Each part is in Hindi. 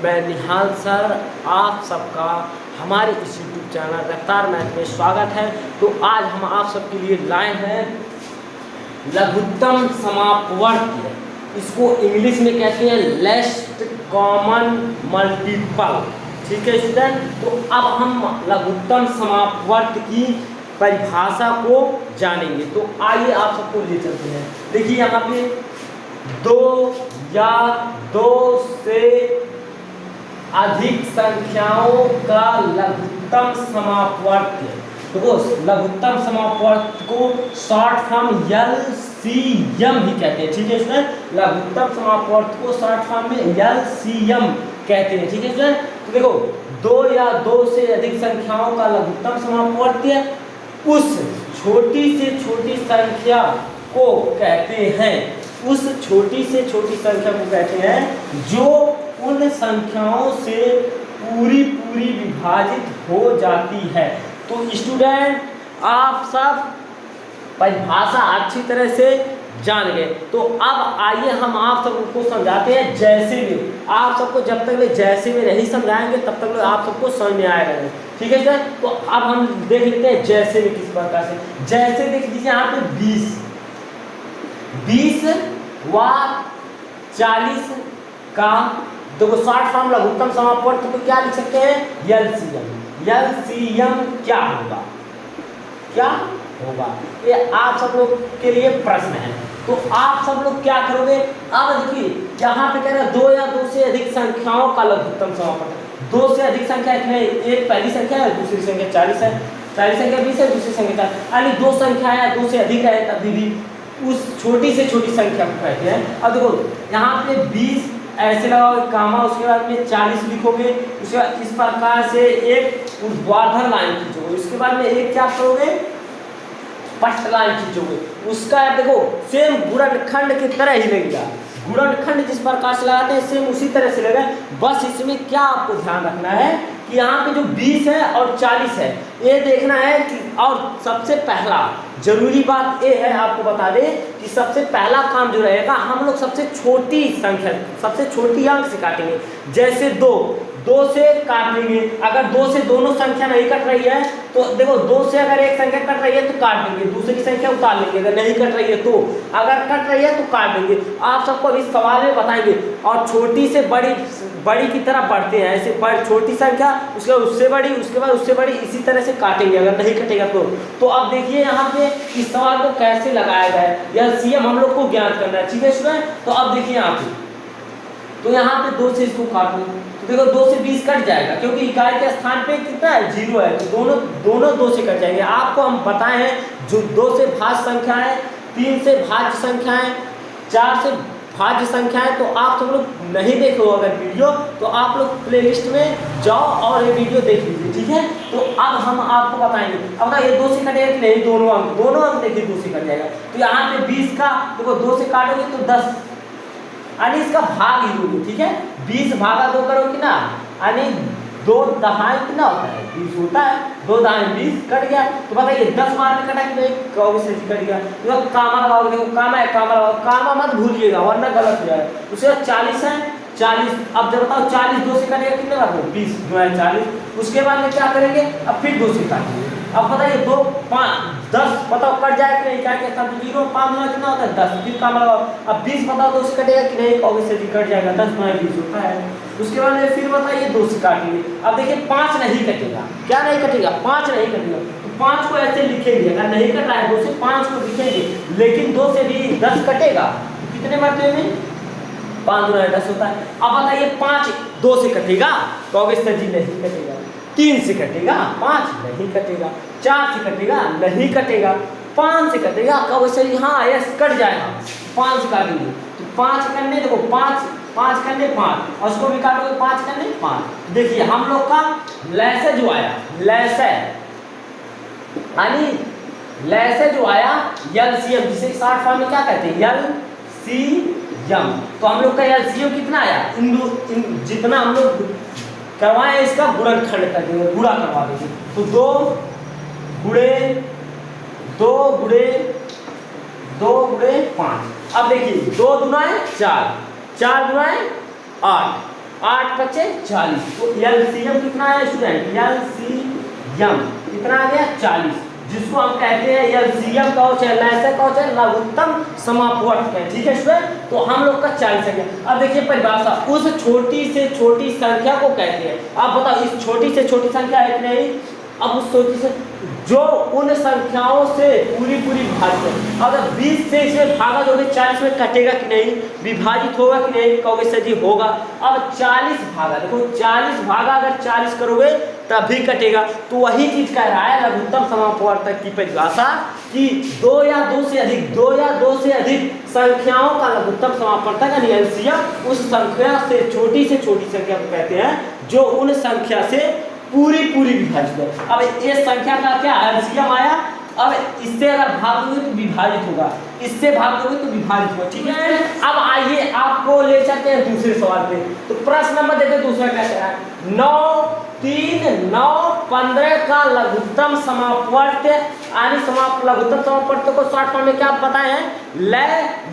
मैं निहाल सर, आप सबका हमारे इस यूट्यूब चैनल रफ्तार मैथ में स्वागत है। तो आज हम आप सबके लिए लाए हैं लघुत्तम समापवर्ती। इसको इंग्लिश में कहते हैं लेस्ट कॉमन मल्टीपल। ठीक है स्टूडेंट, तो अब हम लघुत्तम समापवर्त की परिभाषा को जानेंगे। तो आइए आप सबको ले चलते हैं। देखिए यहाँ पे दो या दो से अधिक संख्याओं का लघुत्तम समापवर्त। देखो लघुत्तम समापवर्त को शॉर्ट फॉर्म LCM भी कहते हैं। ठीक है स्टूडेंट, लघुत्तम समापवर्त को शॉर्ट फॉर्म में LCM कहते हैं। ठीक है स्टूडेंट, तो देखो दो या दो से अधिक संख्याओं का लघुत्तम समापवर्त उस छोटी से छोटी संख्या को कहते हैं, उस छोटी से छोटी संख्या को कहते हैं जो उन संख्याओं से पूरी विभाजित हो जाती है। तो स्टूडेंट आप सब परिभाषा अच्छी तरह से जान गए। तो अब आइए हम आप सबको समझाते हैं जैसे में। आप सबको जब तक वे जैसे में नहीं समझाएंगे तब तक आप सबको समझ में आएगा नहीं। ठीक है सर, तो अब हम देख लेते हैं जैसे में किस प्रकार से। जैसे देख लीजिए यहाँ पे 20 व 40 का देखो शॉर्ट फॉर्म लघुत्तम समापवर्त को क्या लिख सकते हैं? LCM क्या होगा? क्या होगा? ये आप सब लोग के लिए प्रश्न है। तो आप सब लोग क्या करोगे? अब देखिए यहाँ पे कह रहे हैं दो या दो से अधिक संख्याओं का लघुत्तम समापवर्त। दो से अधिक संख्या एक पहली संख्या है, दूसरी संख्या 40 है, पहली संख्या 20 है, दूसरी संख्या 40। यानी दो संख्या है, दो से अधिक है, तभी भी उस छोटी से छोटी संख्या को कहते हैं। अब देखो यहाँ पे 20 ऐसे लगाओगे कामा, उसके बाद में 40 लिखोगे, उसके बाद इस प्रकार से एक ऊर्ध्वाधर लाइन खींचोगे, उसके बाद में एक क्या करोगे? पट्ट लाइन खींचोगे। उसका आप देखो सेम गुणनखंड की तरह ही लगेगा। गुणनखंड जिस प्रकार से लगाते हैं सेम उसी तरह से लगेगा। बस इसमें क्या आपको ध्यान रखना है कि यहाँ पे जो 20 है और 40 है ये देखना है कि, और सबसे पहला जरूरी बात ये है आपको बता दें कि सबसे पहला काम जो रहेगा हम लोग सबसे छोटी संख्या, सबसे छोटी अंक से काटेंगे। जैसे दो से काट लेंगे। अगर दो से दोनों संख्या नहीं कट रही है तो देखो दो से अगर एक संख्या कट रही है तो काट देंगे, दूसरी संख्या उतार लेंगे। अगर नहीं कट रही है तो, अगर कट रही है तो काट देंगे। आप सबको इस सवाल में बताएंगे। और छोटी से बड़ी की तरफ बढ़ते हैं, ऐसे छोटी संख्या उसके बाद उससे बड़ी, उसके बाद उससे बड़ी, इसी तरह से काटेंगे अगर नहीं कटेगा तो अब देखिए यहाँ पे इस सवाल को कैसे लगाया गया है। LCM हम लोग को ज्ञात करना है। ठीक है स्टूडेंट, तो अब देखिए यहाँ पे, तो यहाँ पे 2 से इसको काट लो तो देखो 2 से 20 कट जाएगा, क्योंकि इकाई के स्थान पे कितना है? 0 है, तो दोनों 2 से कट जाएंगे। आपको हम बताए हैं जो 2 से भाज्य संख्या है, 3 से भाज्य संख्या है, 4 से भाज्य संख्या है। तो आप सब लोग नहीं देखे हो अगर वीडियो तो आप लोग प्लेलिस्ट में जाओ और ये वीडियो देख लीजिए। ठीक है, तो अब हम आपको बताएंगे। अब ये 2 से कटेगा कि नहीं? दोनों अंक देखिए 2 से कट जाएगा। तो यहाँ पे 20 का देखो 2 से काटोगे तो 10, यानी इसका भाग ही लोगे। ठीक है, 20 भागा 2 करोगे ना, यानी 2 दहाई कितना होता है? 20 होता है। 2 दहाई 20 कट गया। तो बताइए 10 बार में कटा कि नहीं? कहोगे से कट गया। तो कामा लगाओगे, देखो कामा है, कामा लगाओ, कामा मत भूलिएगा वरना गलत हो जाएगा। उसके बाद 40 है, 40 अब जब बताओ 40 2 से कटेगा कितने बार? 20 जो है 40। उसके बाद में क्या करेंगे? अब फिर 2 से काटेंगे। अब बताइए 2 5 10 बताओ कट जाए कि नहीं? क्या के साथ 0 5 में कितना होता है? 10। फिर काम लगाओ। अब 20 बताओ 2 से कटेगा कि नहीं? ऑब्वियसली कट जाएगा, 10 में 20 होता है। उसके बाद में फिर बताइए 2 से काटेंगे। अब देखिए 5 नहीं कटेगा। क्या नहीं कटेगा? 5 नहीं कटेगा। तो 5 को ऐसे लिखेंगे, अगर नहीं कट रहा है 2 से 5 को लिखेंगे, लेकिन 2 से भी 10 कटेगा तो कितने मरते में? 5 गुना 10 होता है। अब बताइए 5 2 से कटेगा? तो ऑब्वियसली नहीं कटेगा। 3 से कटेगा? 5 नहीं कटेगा। 4 से कटेगा? नहीं कटेगा। 5 से कटेगा? कब वैसे हाँ यस कट जाएगा। 5 से काटेंगे तो 5 करने देखो 5 करने 5 और उसको भी काटोगे 5 करने 5। देखिए हम लोग का लैसे जो आया, लैसे यानी लैसे जो आया LCM, जिसे शॉर्ट फॉर्म में क्या कहते हैं? LCM। तो हम लोग का LCM कितना आया? जितना हम लोग करवाए इसका गुणनखंड कर देंगे, गुणा करवा देंगे। तो 2 गुणे 5। अब देखिए 2 दुनाए 4, 4 दुनाए 8, 8 पचे 40। तो एलसीएम कितना है स्टूडेंट, एलसीएम कितना आ गया 40, जिसको हम कहते हैं एलसीएम कहो चाहे लैसे कहो चाहे लघुत्तम समापवर्त कहें, ठीक है स्टूडेंट। तो हम लोग का 40 आ गया। अब देखिए परिभाषा, उस छोटी से छोटी संख्या को कहते हैं। आप बताओ इस छोटी से छोटी संख्या है कि नहीं, अब उस छोटी से जो उन संख्याओं से पूरी विभाजित है। अगर 20 से इसमें भागा दोगे 40 में कटेगा कि नहीं, विभाजित होगा कि नहीं, कहोगे सर जी होगा। अब 40 भागा, देखो 40 भागा अगर 40 करोगे तभी कटेगा। तो वही चीज कह रहा है लघुत्तम समापवर्तक की परिभाषा कि 2 या 2 से अधिक संख्याओं का लघुत्तम समापवर्तक यानी एलसीएम उस संख्या से छोटी संख्या को कहते हैं जो उन संख्या से पूरी विभाजित है। अब ये संख्या का क्या एलसीएम आया, अब इससे अगर भाग दोगे तो विभाजित होगा, इससे भाग दोगे तो विभाजित होगा, ठीक है। अब आइए आपको ले चलते हैं दूसरे सवाल पे। तो प्रश्न नंबर देखिए दूसरा क्या कह रहा है, 9, 3, 9, 15 का लघुत्तम समापवर्त यानी लघुत्तम समापवर्त को शॉर्ट फॉर्म में क्या बताए हैं,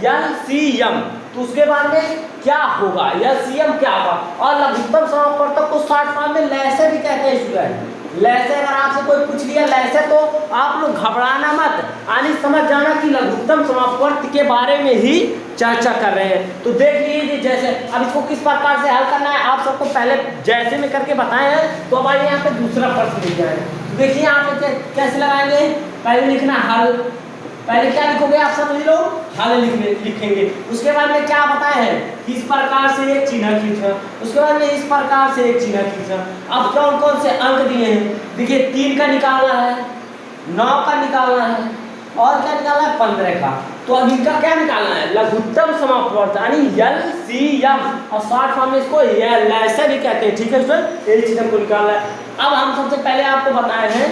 एलसीएम। तो उसके बाद में क्या होगा, एलसीएम क्या होगा, और लघुत्तम समापवर्तक को शॉर्ट फॉर्म में लैसे भी कहते हैं स्टूडेंट। लैसे अगर आपसे कोई पूछ लिया लैसे तो आप लोग घबराना मत, यानी समझ जाना कि लघुत्तम समापवर्त के बारे में ही चर्चा कर रहे हैं। तो देख लीजिए जैसे अब इसको किस प्रकार से हल करना है आप सबको पहले जैसे में करके बताए हैं। तो अब आइए यहाँ पे दूसरा प्रश्न लिख जाए। देखिए यहाँ पे कैसे लगाएंगे, पहले लिखना हल, पहले क्या लिखोगे आप समझ लो, हल लिखेंगे। उसके बाद में क्या बताए हैं, इस प्रकार से एक चिन्ह खींचना, उसके बाद में इस प्रकार से एक चिन्ह खींचना। अब कौन कौन से अंक दिए हैं, देखिए 3 का निकालना है, 9 का निकालना है, और क्या निकालना है 15 का। तो अब इनका क्या निकालना है, लघुत्तम समापवर्त यानी एलसीएम, और शॉर्ट फॉर्म में इसको लैसे भी कहते हैं, ठीक है स्टूडेंट। ये चीज हमको निकालना है। अब हम सबसे पहले आपको बताए हैं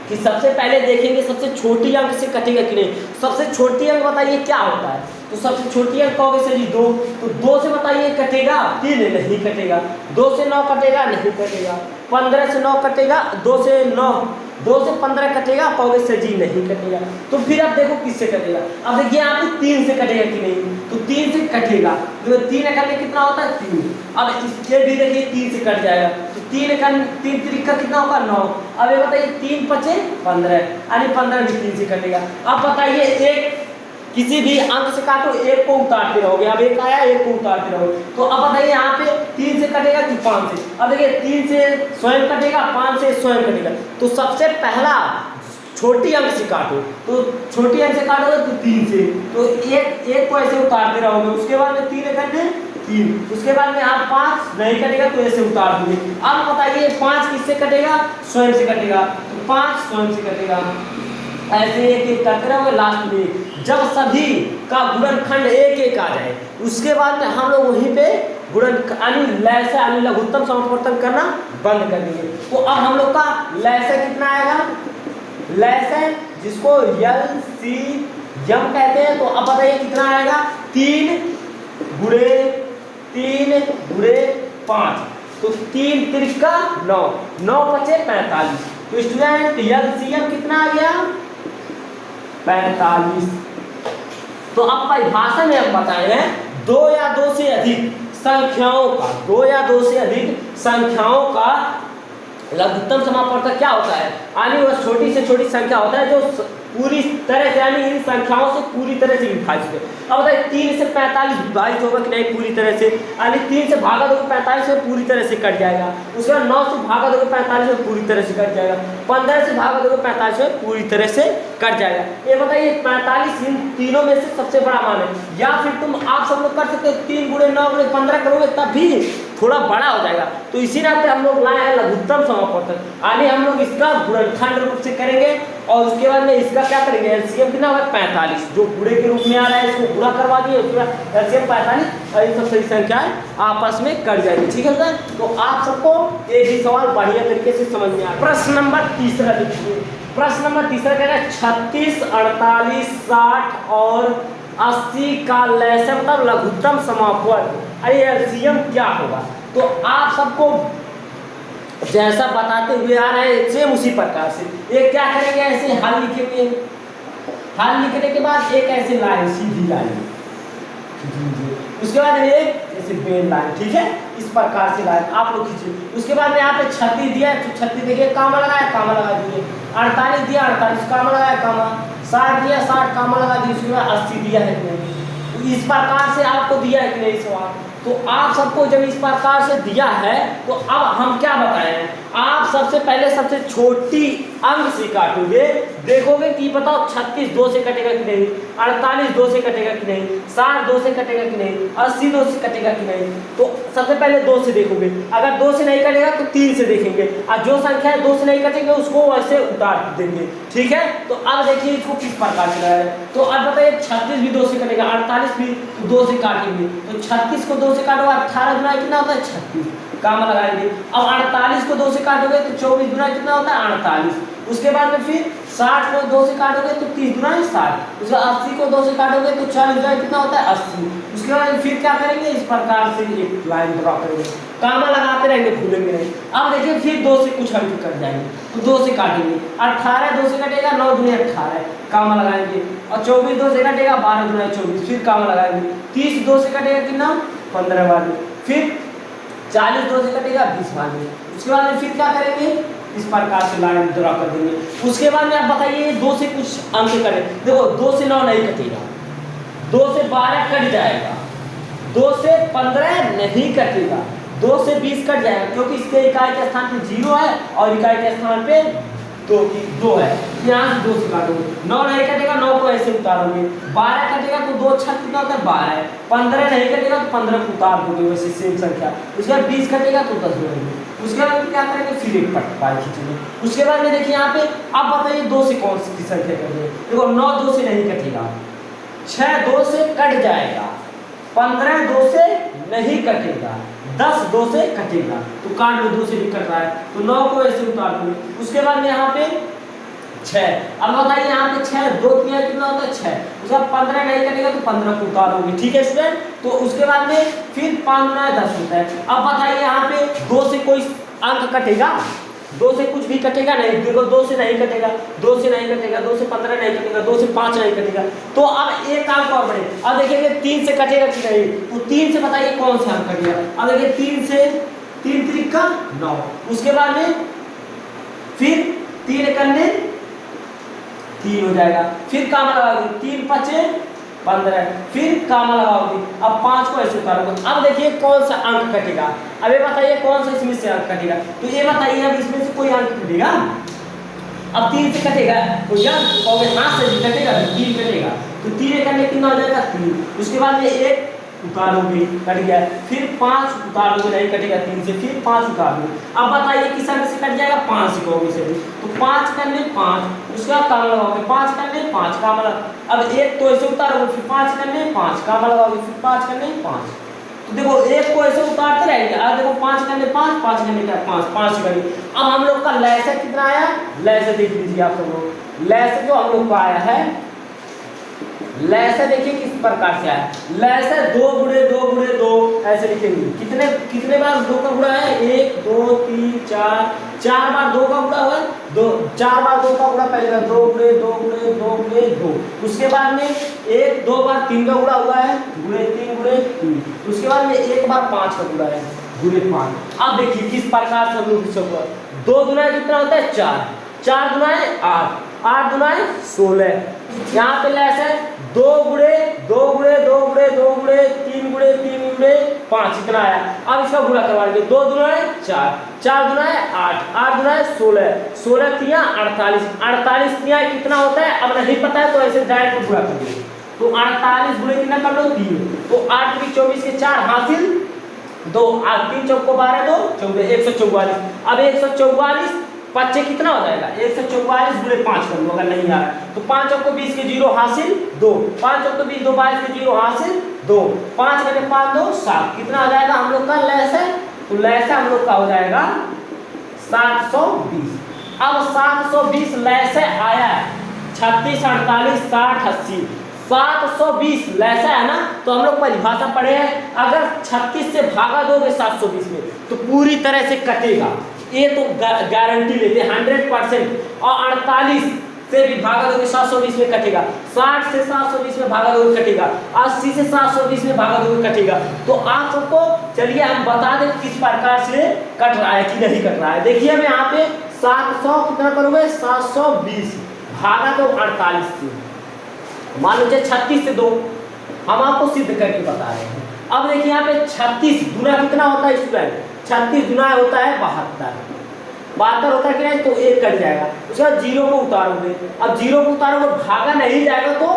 कि सबसे पहले देखेंगे सबसे छोटी अंक से कटेगा कि नहीं। सबसे छोटी अंक बताइए क्या होता है, तो सबसे छोटी अंक कहोगे सर जी 2, तो 2 से बताइए कटेगा 3 नहीं कटेगा, 2 से 9 कटेगा नहीं कटेगा, 15 से 9 कटेगा, 2 से 15 कटेगा, कहोगे सर जी नहीं कटेगा। तो फिर अब देखो किससे कटेगा, अब देखिए यहाँ पे 3 से कटेगा कि नहीं, तो 3 से कटेगा, तो 3 करने कितना होता है 3। अब इसके भी देखिए 3 से कट जाएगा, तो 3 त्रिका कितना होगा 9। अब ये बताइए 3 पचे 15 यानी 15 भी 3 से कटेगा। अब बताइए एक किसी भी अंक से काटो, एक को उतारते रहोगे, अब एक आया एक को उतारते रहोगे। तो अब बताइए यहाँ पे 3 से कटेगा कि 5 से। अब देखिए 3 से स्वयं कटेगा, 5 से स्वयं कटेगा। तो सबसे पहला छोटी अंक से काटो, तो छोटी अंक से काटोगे तो 3 से, तो एक को ऐसे उतारते रहोगे, उसके बाद में 3 करने 3, उसके बाद में आप 5 नहीं कटेगा तो ऐसे उतार दोगे। अब बताइए 5 किससे कटेगा, स्वयं से कटेगा, तो 5 स्वयं से कटेगा, ऐसे एक करते रहोगे। लास्ट में जब सभी का गुणनखंड एक आ जाए उसके बाद में हम लोग वहीं पे गुणन लैसे यानी लघुत्तम समापवर्तन करना बंद कर देंगे। तो अब हम लोग का लैसे कितना आएगा, लैसे जिसको एलसीएम कहते हैं। तो अब बताइए कितना आएगा, 3 गुणे 5, तो 3 त्रिका 9, 9 पचे 45। तो स्टूडेंट एलसीएम कितना आ गया 45। तो अब परिभाषा में हम बताए हैं 2 या 2 से अधिक संख्याओं का, 2 या 2 से अधिक संख्याओं का लघुत्तम समापवर्तक क्या होता है, यानी वह छोटी से छोटी संख्या होता है जो पूरी तरह से यानी इन संख्याओं से पूरी तरह से विभाजित है। अब बताइए 3 से 45 विभाजित होगा कि नहीं पूरी तरह से, यानी 3 से भागा दोगे 45 में पूरी तरह से कट जाएगा, उसके बाद 9 से भागा दोगे 45 में पूरी तरह से कट जाएगा, 15 से भागा दोगे 45 में पूरी तरह से कट जाएगा। ये बताइए 45 इन तीनों में से सबसे बड़ा मान है, या फिर तुम आप सब लोग कर सकते हो 3 गुणे 9 गुणे 15 करोगे तब भी थोड़ा बड़ा हो जाएगा। तो इसी नाते हम लोग लाए हैं लघुत्तम समापवर्तक, यानी हम लोग इसका गुणनखंड रूप से करेंगे और उसके बाद में इसका क्या करेंगे, एलसीएम कितना होगा 45, जो गुणे के रूप में आ रहा है इसको गुणा करवा दिए, उसके बाद एलसीएम 45 और इन सब सही संख्याएं आपस में कट जाएगी, ठीक है सर। तो आप सबको ये भी सवाल बढ़िया तरीके से समझ में आ। प्रश्न नंबर 3 देखिए, प्रश्न नंबर 3 कह रहा है 36, 48, 60 और 80 का लैसे मतलब लघुत्तम समापवर्तक, अरे एलसीएम क्या होगा। तो आप सबको जैसा बताते हुए आ रहे हैं सेम उसी प्रकार से एक क्या करेंगे, ऐसे हल लिखेंगे, हल लिखने के बाद एक ऐसे लाइन सीधी लाइन, उसके बाद एक ऐसे बेन लाइन, ठीक है, इस प्रकार से लाए, आप लोग खींचिए। उसके बाद में यहाँ पे 36 दिया है, तो 36 देखिए कामा लगाया, कामा लगा दीजिए। 48 दिया, 48 कामा लगाया, कामा। 60 दिया, 60 कामा लगा दीजिए। उसके बाद 80 दिया है कि नहीं, इस प्रकार से आपको दिया है कि नहीं सवाल। तो आप सबको जब इस प्रकार से दिया है तो अब हम क्या बताएं, आप सबसे पहले सबसे छोटी अंक से काटोगे, देखोगे कि बताओ 36 2 से कटेगा कि नहीं, 48 2 से कटेगा कि नहीं, 60 2 से कटेगा कि नहीं, 80 2 से कटेगा कि नहीं। तो सबसे पहले 2 से देखोगे, अगर 2 से नहीं कटेगा तो 3 से देखेंगे, और जो संख्या 2 से नहीं कटेंगे उसको वैसे उतार देंगे, ठीक है। तो अब देखिए इसको किस प्रकार से लगाया है। तो अब बताइए 36 भी 2 से कटेगा, 48 भी 2 से काटेंगे। तो 36 को 2 से काटो, 18 गुना कितना होता है 36, कामा लगाएंगे। अब 48 को 2 से काटोगे तो 24 गुना कितना होता है 48। उसके बाद में फिर 60 को 2 से काटोगे तो 30 गुना 60। उसके बाद 80 को 2 से काटोगे तो 40 गुना कितना होता है 80। उसके बाद फिर क्या करेंगे, इस प्रकार से एक लाइन ड्रॉ करेंगे, कामा लगाते रहेंगे, भूलेंगे नहीं। अब देखिए फिर 2 से कुछ अंक कट जाएंगे, तो 2 से काटेंगे। 18 2 से कटेगा, 9 दूनी 18, कामा लगाएंगे। और 24 2 से कटेगा, 12 दूनी 24, फिर कामा लगाएंगे। 30 2 से कटेगा कितना 15 बार, फिर 40 2 से कटेगा 20 बार। उसके बाद में फिर क्या करेंगे, इस प्रकार से लाइन ड्रॉ कर देंगे। उसके बाद में आप बताइए 2 से कुछ अंक करें, देखो 2 से 9 नहीं कटेगा, 2 से 12 कट जाएगा, 2 से 15 नहीं कटेगा, 2 से 20 कट जाएगा, क्योंकि इसके इकाई के स्थान पे 0 है और इकाई के स्थान पे 2 है। यहाँ से 2 से काटोगे, 9 नहीं कटेगा, 9 को ऐसे उतारोगे। 12 कटेगा तो 2 6 कितना होता है 12। 15 नहीं कटेगा तो 15 को उतार दोगे, वैसे सेम संख्या। उसके बाद 20 कटेगा तो 10 जोड़ेंगे। उसके बाद क्या करेंगे, फिर एक पाई खींचेंगे। उसके बाद में देखिए यहाँ पे अब बताइए 2 से कौन सी संख्या करेंगे। देखो 9 2 से नहीं कटेगा, 6 2 से कट जाएगा, 15 2 से नहीं कटेगा, 10 2 से कटेगा, तो काट लो, 2 से भी कट रहा है तो 9 को ऐसे उतार दो। उसके बाद में यहाँ पे 6, अब बताइए यहाँ पे 6 2 3 कितना होता है 6। उसका 15 नहीं कटेगा तो 15 को उतारोगे, ठीक है स्टूडेंट। तो उसके बाद में फिर 5 9 10 होता है। अब बताइए यहाँ पे 2 से कोई अंक कटेगा, 2 से कुछ भी कटेगा नहीं, देखो 2 से नहीं कटेगा, 2 से नहीं कटेगा, 2 से 15 नहीं कटेगा, 2 से 5 नहीं कटेगा। तो अब एक अंक और बढ़े, अब देखेंगे 3 से कटेगा कि नहीं, तो 3 से बताइए कौन सा अंक कटेगा। अब देखिए 3 से 3 त्रिका 9, उसके बाद में फिर 3 करने 3 हो जाएगा, फिर कामा लगाओगे, 3 5 15, फिर कामा लगाओगे। अब 5 को ऐसे उतारोगे। अब देखिए कौन सा अंक कटेगा, अब ये बताइए कौन सा इसमें से अंक कटेगा। तो ये बताइए अब इसमें से कोई अंक कटेगा, अब 3 से कटेगा तो या कहोगे हाथ से कटेगा तो 3 कटेगा, तो 3 करने कितना हो जाएगा 3। उसके बाद में 1 उतारोगे, कट गया, फिर 5 उतारोगे, नहीं कटेगा 3 से, फिर 5 उतारोगे। अब बताइए किस अंक से कट जाएगा, 5 से कहोगे से, तो 5 करने 5, उसका काम लगाओगे, 5 करने 5 काम लगा। अब 1 तो ऐसे उतारोगे, फिर 5 करने 5 काम लगाओगे, फिर 5 करने 5। तो देखो 1 को ऐसे उतारते रहेंगे। आज देखो 5 करने 5, 5 करने क्या 5 5 करेंगे। अब हम लोग का लैसे कितना आया, लैसे देख लीजिए आप लोग, लैसे जो हम लोग का आया है, लैसे देखिए किस प्रकार से आया। लैसे 2 गुणे 2 गुणे 2 ऐसे लिखेंगे। कितने कितने बार 2 का गुणा है, 1 2 3 4 बार 2 का गुणा हुआ है, 4 बार 2 का गुणा पहले 2 गुणे 2 गुणे 2 गुणे 2। उसके बाद में 1 2 बार 3 का गुणा हुआ है, गुणे 3 गुणे 3। उसके बाद में 1 बार 5 का गुणा है, गुणे 5। अब देखिए किस प्रकार से हम लोग 2 गुना कितना होता है 4, 4 गुना 8, 8 गुना 16। यहाँ पे लेस है 2 गुणे 2 गुणे 2 गुणे 2 गुणे 3 गुणे 3 गुणे 5 इतना आया। अब इसका गुणा करवा लेंगे, 2 दूना 4, 4 दूना 8, 8 दूना 16, 16 तिया 48, 48 तिया कितना होता है अब नहीं पता है तो ऐसे डायरेक्ट गुणा कर देंगे। तो 48 गुणे कितना कर लो 3, तो 8 भी 24 के 4 हासिल 2, 3 चौक को 12 2 14 144। अब 144 5 कितना हो जाएगा 144 गुणे 5 कर लो अगर नहीं आ रहा है तो 5 चौक को 20 के 0 हासिल 2, 5 चौक को 20 2 22 के 0 हासिल 2, 5 घटे 5 2 7 कितना आ जाएगा हम लोग का लैस है। तो लैस हम लोग का हो जाएगा 720। अब 720 लैस आया है 36 48 60 80 720 लैसा है ना। तो हम लोग परिभाषा पढ़े हैं अगर 36 से भागा दोगे 720 में तो पूरी तरह से कटेगा, ये तो गारंटी लेते 100%। और 48 से भी भागा दोगे 720 में कटेगा, 60 से 720 में भागा दोगे कटेगा, 80 से 720 में भागा दोगे कटेगा। तो आप सबको चलिए हम बता दें किस प्रकार से कट रहा है कि नहीं कट रहा है। देखिए मैं यहाँ पे 700 कितना करोगे 720 भागा दो 48 से, मान लीजिए 36 से 2, हम आपको सिद्ध करके बता रहे हैं। अब देखिए यहाँ पे 36 गुना कितना होता है स्टूडेंट, 36 गुना होता है 72 होता है कि नहीं, तो 1 कट जाएगा, उसके बाद 0 को उतारोगे, अब 0 को उतारोगे भागा नहीं जाएगा तो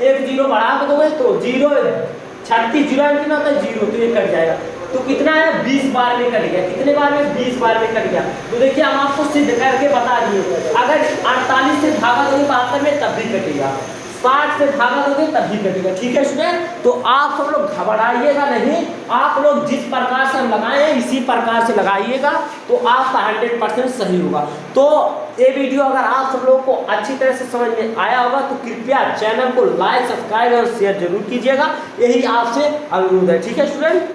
1 0 बढ़ा के दोगे तो 0 36 जीरो कितना होता है 0, तो 1 कट जाएगा, तो कितना है 20 बार में कट गया, कितने बार में 20 बार में कट गया। तो देखिए हम आपको सिद्ध करके बता दिए, अगर 48 से भागा दोगे 72 में तब भी कटेगा, 60 से भागा दोगे तब भी कटेगा। ठीक है स्टूडेंट, तो आप सब लोग घबराइएगा नहीं, आप लोग जिस प्रकार से हम लगाए हैं इसी प्रकार से लगाइएगा तो आपका 100% सही होगा। तो ये वीडियो अगर आप सब लोगों को अच्छी तरह से समझ में आया होगा तो कृपया चैनल को लाइक, सब्सक्राइब और शेयर जरूर कीजिएगा, यही आपसे अनुरोध है। ठीक है स्टूडेंट।